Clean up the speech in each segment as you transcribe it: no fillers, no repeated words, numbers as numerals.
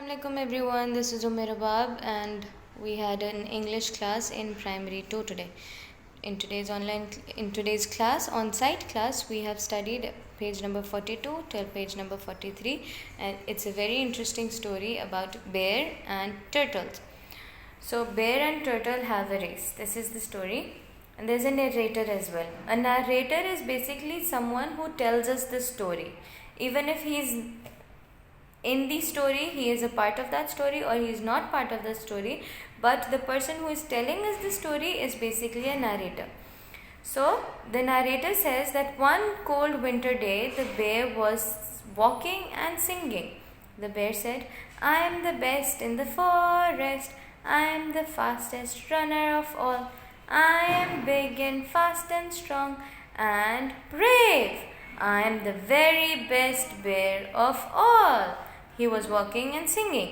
Assalamualaikum everyone, this is Umair Abab and we had an English class in primary 2 today. In today's class, on-site class, we have studied page number 42 till page number 43, and it's a very interesting story about bear and turtles. So bear and turtle have a race. This is the story, and there's a narrator as well. A narrator is basically someone who tells us the story. Even if he's in the story, he is a part of that story or he is not part of the story, but the person who is telling us the story is basically a narrator. So the narrator says that one cold winter day the bear was walking and singing. The bear said, "I am the best in the forest, I am the fastest runner of all, I am big and fast and strong and brave, I am the very best bear of all." He was walking and singing.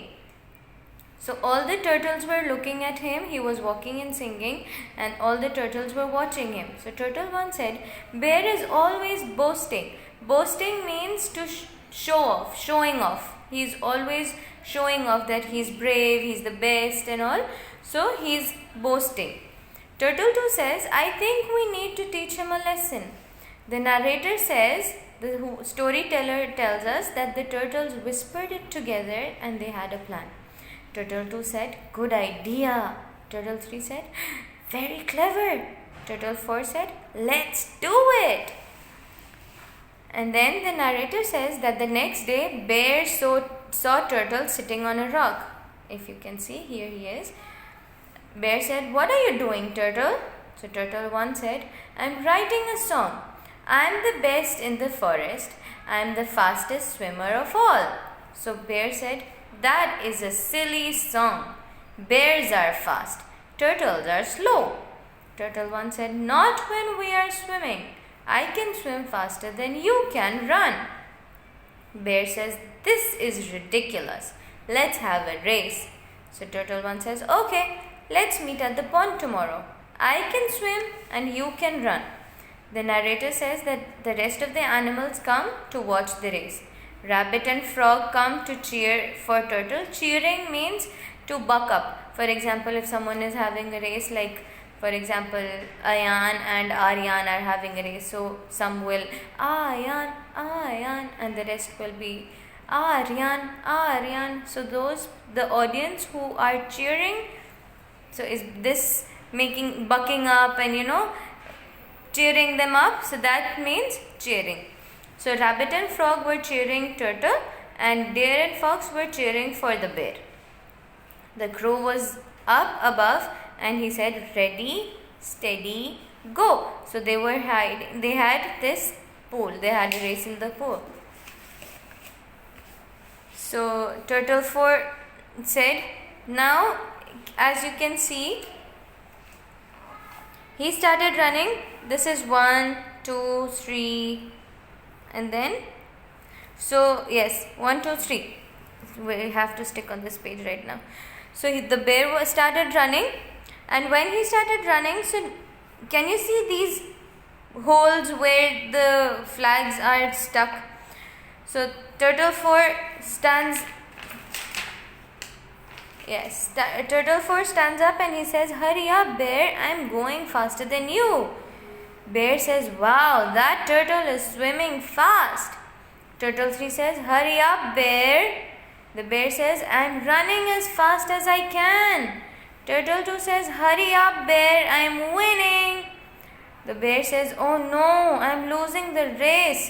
So all the turtles were looking at him. He was walking and singing, and all the turtles were watching him. So turtle one said, "Bear is always boasting." Boasting means to show off, showing off. He is always showing off that he is brave, he is the best and all. So he is boasting. Turtle two says, "I think we need to teach him a lesson." The narrator says, the storyteller tells us that the turtles whispered it together and they had a plan. Turtle 2 said, "Good idea." Turtle 3 said, "Very clever." Turtle 4 said, "Let's do it." And then the narrator says that the next day bear saw turtle sitting on a rock. If you can see, here he is. Bear said, "What are you doing, turtle?" So turtle 1 said, "I'm writing a song. I am the best in the forest. I am the fastest swimmer of all." So bear said, "That is a silly song. Bears are fast. Turtles are slow." Turtle 1 said, "Not when we are swimming. I can swim faster than you can run." Bear says, "This is ridiculous. Let's have a race." So turtle 1 says, "Okay, let's meet at the pond tomorrow. I can swim and you can run." The narrator says that the rest of the animals come to watch the race. Rabbit and frog come to cheer for turtle. Cheering means to buck up. For example, if someone is having a race, like for example, Ayan and Aryan are having a race, so some will Ayan, Ayan, and the rest will be Aryan, Aryan. So the audience who are cheering, so is this making bucking up and cheering them up, so that means cheering. So rabbit and frog were cheering turtle and deer and fox were cheering for the bear. The crow was up above and he said, "Ready, steady, go." So they had this pool, they had a race in the pool. So turtle 4 said, "Now as you can see, he started running. This is 1, 2, 3 and then, so yes, 1, 2, 3. We have to stick on this page right now. So the bear started running, and when he started running, so can you see these holes where the flags are stuck? So turtle 4 stands Yes, turtle 4 stands up and he says, "Hurry up, bear, I'm going faster than you." Bear says, "Wow, that turtle is swimming fast." Turtle 3 says, "Hurry up, bear." The bear says, "I'm running as fast as I can." Turtle 2 says, "Hurry up, bear, I'm winning." The bear says, "Oh no, I'm losing the race."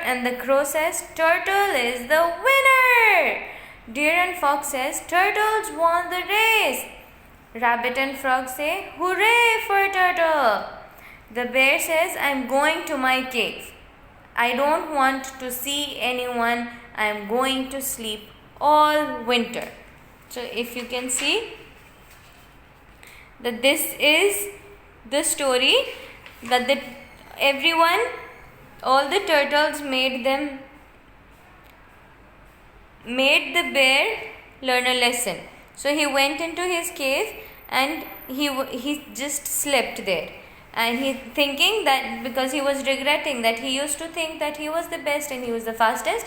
And the crow says, "Turtle is the winner." Deer and fox says, "Turtles won the race." Rabbit and frog say, "Hooray for turtle." The bear says, "I'm going to my cave. I don't want to see anyone. I'm going to sleep all winter." So if you can see that this is the story that all the turtles made the bear learn a lesson. So he went into his cave and he just slept there, and he thinking that, because he was regretting that he used to think that he was the best and he was the fastest,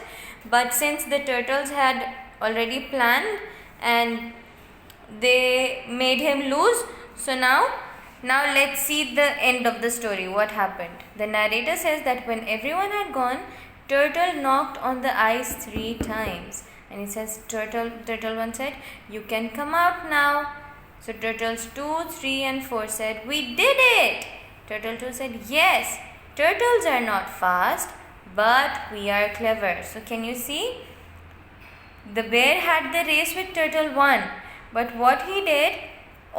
but since the turtles had already planned and they made him lose. So now let's see the end of the story. What happened? The narrator says that when everyone had gone, Turtle knocked on the ice 3 times. And he says, Turtle 1 said, "You can come out now." So Turtles 2, 3 and 4 said, "We did it." Turtle 2 said, "Yes, turtles are not fast, but we are clever." So can you see? The bear had the race with Turtle 1. But what he did,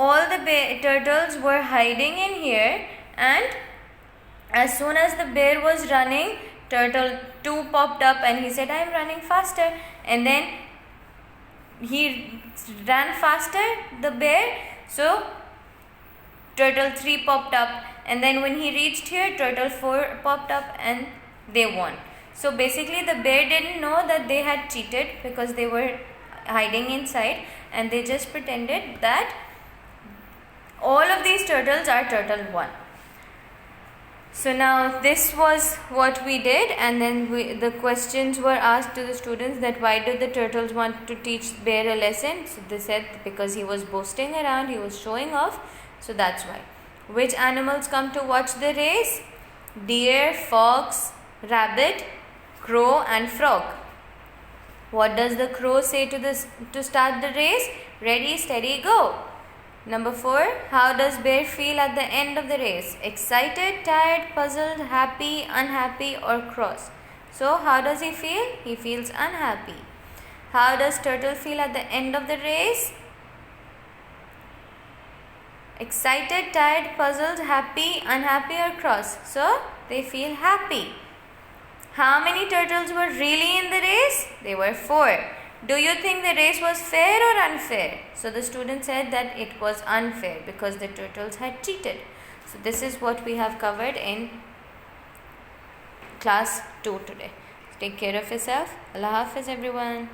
all the turtles were hiding in here, and as soon as the bear was running, Turtle 2 popped up and he said, "I am running faster." And then he ran faster, the bear. So Turtle 3 popped up, and then when he reached here, Turtle 4 popped up and they won. So basically the bear didn't know that they had cheated because they were hiding inside, and they just pretended that all of these turtles are Turtle 1. So now this was what we did, and then the questions were asked to the students that why did the turtles want to teach bear a lesson? So they said because he was boasting around, he was showing off, so that's why. Which animals come to watch the race? Deer, fox, rabbit, crow and frog. What does the crow say to start the race? Ready, steady, go. Number 4, how does bear feel at the end of the race? Excited, tired, puzzled, happy, unhappy or cross? So how does he feel? He feels unhappy. How does turtle feel at the end of the race? Excited, tired, puzzled, happy, unhappy or cross? So they feel happy. How many turtles were really in the race? They were 4. Do you think the race was fair or unfair? So the student said that it was unfair because the turtles had cheated. So this is what we have covered in class 2 today. Take care of yourself. Allah Hafiz everyone.